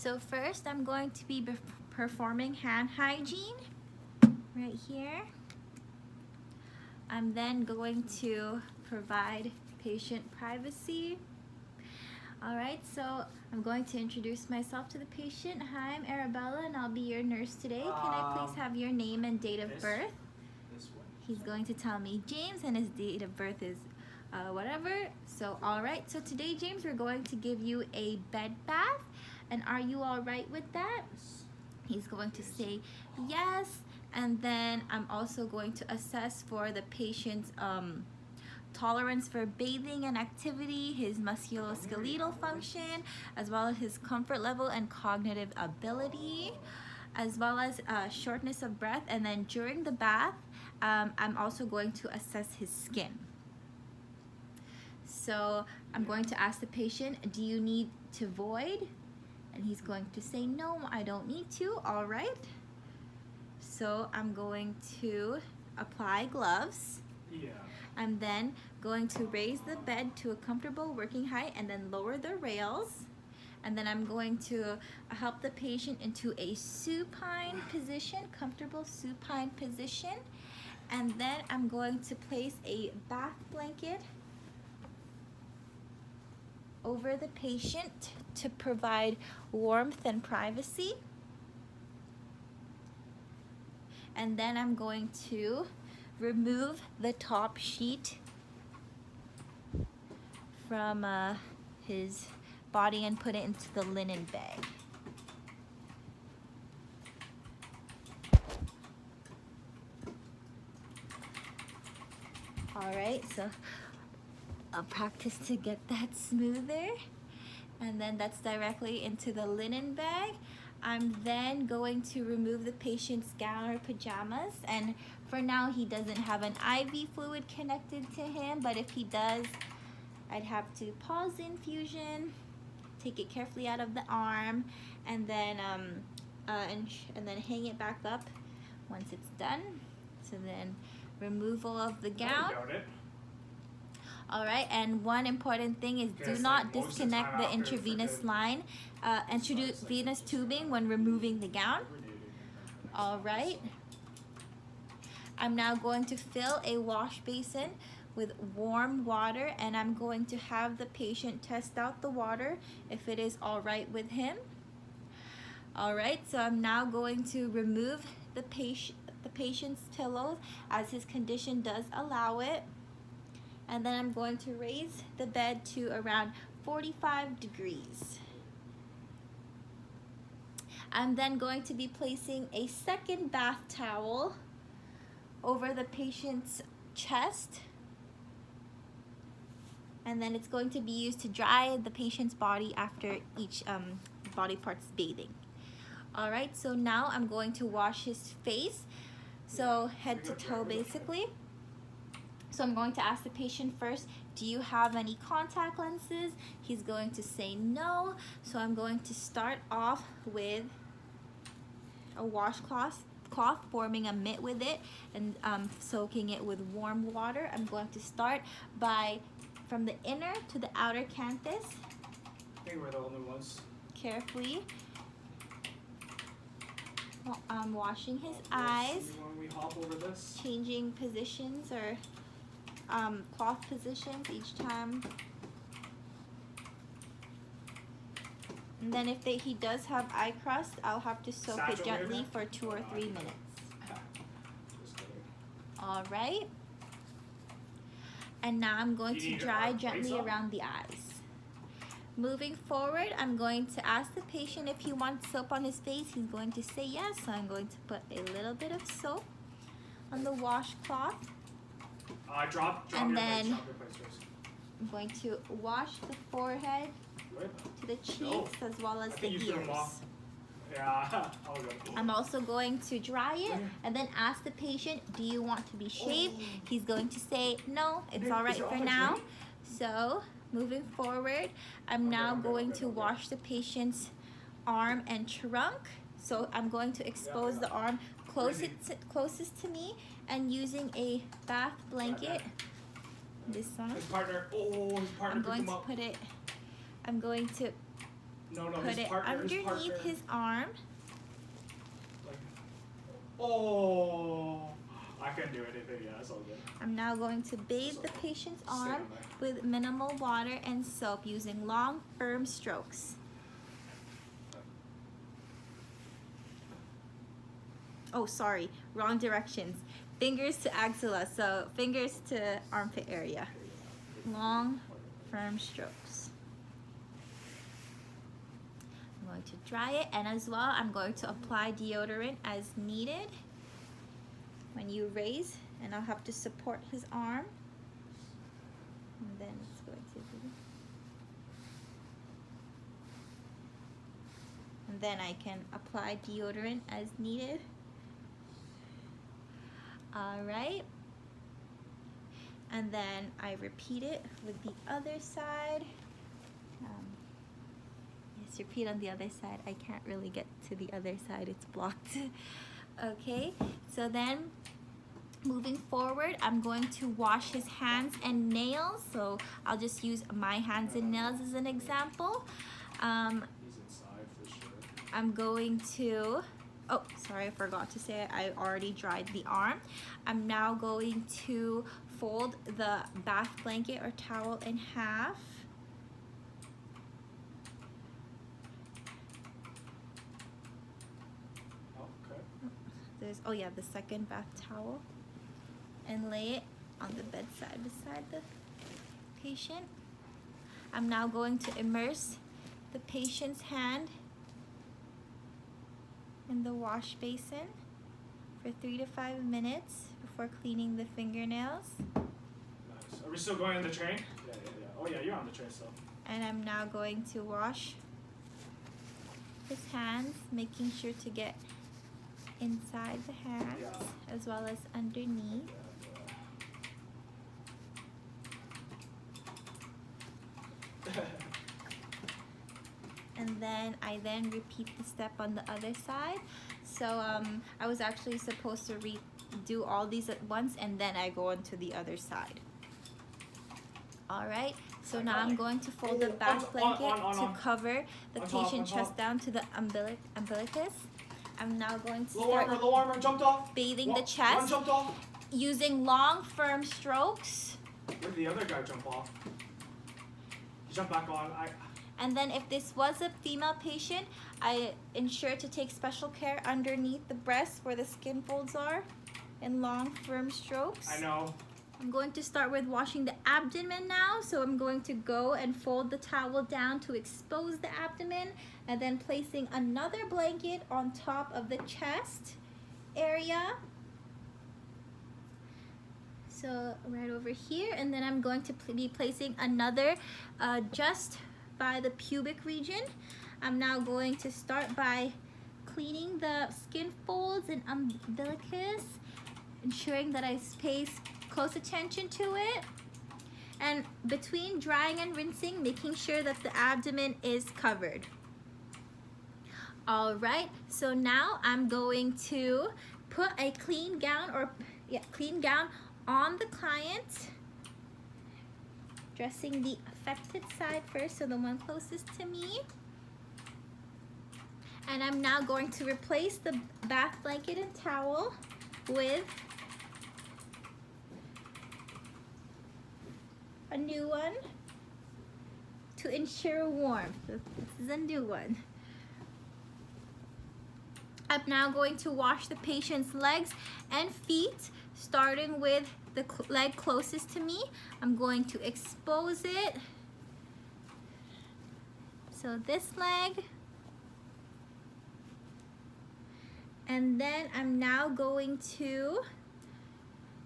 So first, I'm going to be performing hand hygiene right here. I'm then going to provide patient privacy. All right, so I'm going to introduce myself to the patient. Hi, I'm Arabella, and I'll be your nurse today. Can I please have your name and date of birth? This one. He's going to tell me James, and his date of birth is whatever. So, all right. So today, James, we're going to give you a bed bath. And are you all right with that? He's going to say yes. And then I'm also going to assess for the patient's tolerance for bathing and activity, his musculoskeletal function, as well as his comfort level and cognitive ability, as well as shortness of breath. And then during the bath, I'm also going to assess his skin. So I'm going to ask the patient, do you need to void? And he's going to say, no, I don't need to. All right. So I'm going to apply gloves. Yeah. I'm then going to raise the bed to a comfortable working height and then lower the rails. And then I'm going to help the patient into a supine position, comfortable supine position. And then I'm going to place a bath blanket over the patient to provide warmth and privacy. And then I'm going to remove the top sheet from his body and put it into the linen bag. All right, so I'll practice to get that smoother. And then that's directly into the linen bag. I'm then going to remove the patient's gown or pajamas. And for now, he doesn't have an IV fluid connected to him, but if he does, I'd have to pause the infusion, take it carefully out of the arm, and then hang it back up once it's done. So then removal of the gown. All right, and one important thing is do not disconnect the intravenous line, intravenous tubing when removing the gown. All right. I'm now going to fill a wash basin with warm water, and I'm going to have the patient test out the water if it is all right with him. All right, so I'm now going to remove the patient's pillows as his condition does allow it. And then I'm going to raise the bed to around 45 degrees. I'm then going to be placing a second bath towel over the patient's chest. And then it's going to be used to dry the patient's body after each body part's bathing. All right, so now I'm going to wash his face. So head to toe basically. So I'm going to ask the patient first, do you have any contact lenses? He's going to say no. So I'm going to start off with a washcloth, forming a mitt with it and soaking it with warm water. I'm going to start from the inner to the outer canthus. I think we're the only ones. Carefully. I'm washing his eyes. When we hop over this. Changing positions or cloth positions each time. And then if he does have eye crust, I'll have to soak it gently for 2 or 3 minutes. All right. And now I'm going to dry gently around the eyes. Moving forward, I'm going to ask the patient if he wants soap on his face. He's going to say yes. So I'm going to put a little bit of soap on the washcloth. And then I'm going to wash the forehead to the cheeks as well as the ears. Yeah. I'm also going to dry it and then ask the patient, do you want to be shaved? He's going to say, no, it's all right for now. So moving forward, I'm now going to wash the patient's arm and trunk. So I'm going to expose the arm closest to me and using a bath blanket, this one. His partner, I'm going to No, put his it partner, underneath his arm. Like, oh, I couldn't do anything. Yeah, it's all good. I'm now going to bathe the patient's arm with minimal water and soap using long, firm strokes. Oh, sorry, wrong directions. Fingers to axilla, so fingers to armpit area. Long, firm strokes. I'm going to dry it, and as well, I'm going to apply deodorant as needed. When you raise, and I'll have to support his arm. And then it's going to be. And then I can apply deodorant as needed. All right. And then I repeat it with the other side. Yes, repeat on the other side. I can't really get to the other side, it's blocked. Okay, so then moving forward, I'm going to wash his hands and nails. So I'll just use my hands and nails as an example. He's inside for sure. I'm going to, oh, sorry, I forgot to say I already dried the arm. I'm now going to fold the bath blanket or towel in half. Oh yeah, the second bath towel, and lay it on the bedside beside the patient. I'm now going to immerse the patient's hand in the wash basin for 3 to 5 minutes before cleaning the fingernails. Nice. Are we still going on the train? Yeah. Oh yeah, you're on the train still. And I'm now going to wash his hands, making sure to get inside the hands as well as underneath. And then I repeat the step on the other side. So I was actually supposed to do all these at once, and then I go on to the other side. All right, so now I'm going to fold the bath blanket to cover the patient's chest down to the umbilicus. I'm now going to start low armor jumped off. Bathing the chest jumped off. Using long, firm strokes. Where did the other guy jump off? He jumped back on. And then if this was a female patient, I ensure to take special care underneath the breast where the skin folds are in long, firm strokes. I know. I'm going to start with washing the abdomen now. So I'm going to go and fold the towel down to expose the abdomen, and then placing another blanket on top of the chest area. So right over here, and then I'm going to be placing another just by the pubic region. I'm now going to start by cleaning the skin folds and umbilicus, ensuring that I pay close attention to it. And between drying and rinsing, making sure that the abdomen is covered. All right, so now I'm going to put a clean gown on the client, dressing the affected side first, so the one closest to me. And I'm now going to replace the bath blanket and towel with a new one to ensure warmth. This is a new one. I'm now going to wash the patient's legs and feet, starting with the leg closest to me. I'm going to expose it. So this leg. And then I'm now going to,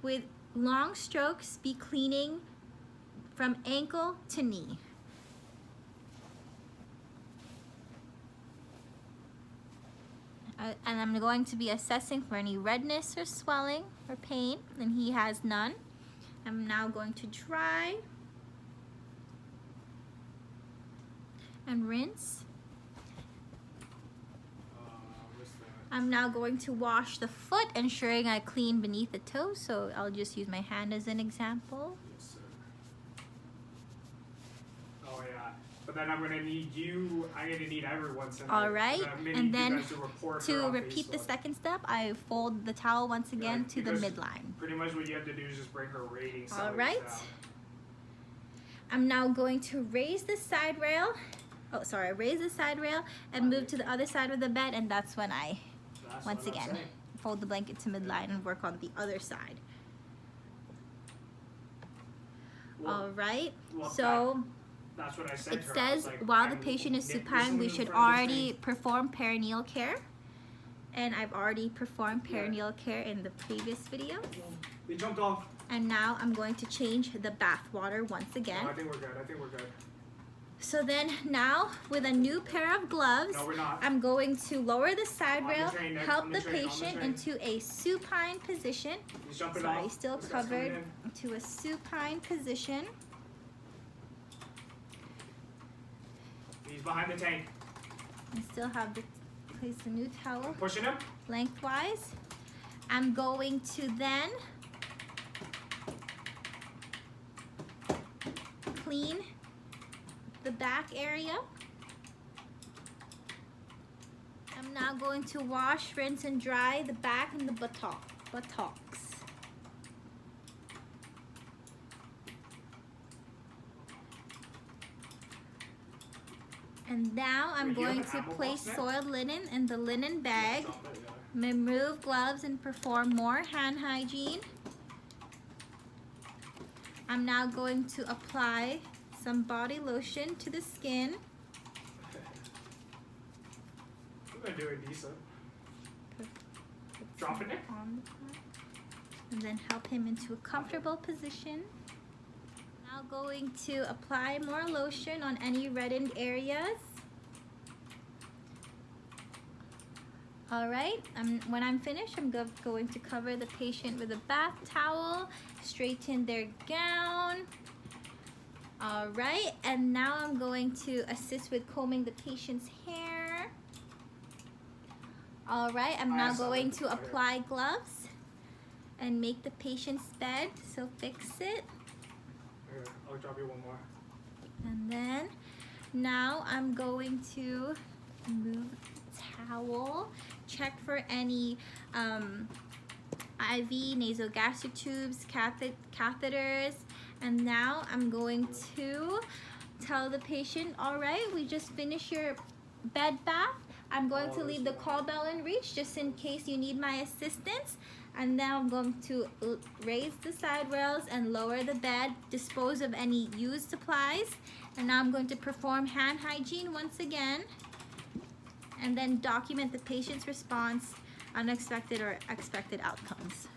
with long strokes, be cleaning from ankle to knee. And I'm going to be assessing for any redness or swelling or pain, and he has none. I'm now going to dry and rinse. I'm now going to wash the foot, ensuring I clean beneath the toe, so I'll just use my hand as an example. Yes, sir. Oh yeah, But then I'm gonna need everyone tonight. All right, and then to repeat the Facebook. second step, I fold the towel once again to the because midline. Pretty much what you have to do is just bring her rating. All right. I'm now going to raise the side rail. Oh, sorry, raise the side rail and move to the other side of the bed, and that's when I, once again, fold the blanket to midline and work on the other side. All right, so that's what I said it to her. says Like, while the patient is supine, we should already perform perineal care. And I've already performed perineal care in the previous video. We jumped off. And now I'm going to change the bath water once again. No, I think we're good. So then now with a new pair of gloves, No, we're not. I'm going to lower the side On the rail, train, Nick, help on the the train, on the patient train. into a supine position. He's jumping Sorry, off. still This guy's coming covered in. to a supine position. He's behind the tank. I still have to place the new towel Pushing him. lengthwise. I'm going to then clean the back area. I'm now going to wash, rinse, and dry the back and the buttocks. And now I'm going to place soiled linen in the linen bag, remove gloves, and perform more hand hygiene. I'm now going to apply some body lotion to the skin. We're gonna do it decent. Dropping it. And then help him into a comfortable position. Now going to apply more lotion on any reddened areas. All right, when I'm finished, I'm going to cover the patient with a bath towel, straighten their gown. All right, and now I'm going to assist with combing the patient's hair. All right, I'm now going to apply gloves and make the patient's bed, so fix it. Here, I'll drop you one more. And then now I'm going to move the towel, check for any IV, nasogastric tubes, catheters, and now I'm going to tell the patient, all right, we just finished your bed bath. I'm going to leave the call bell in reach just in case you need my assistance. And now I'm going to raise the side rails and lower the bed, dispose of any used supplies. And now I'm going to perform hand hygiene once again. And then document the patient's response, unexpected or expected outcomes.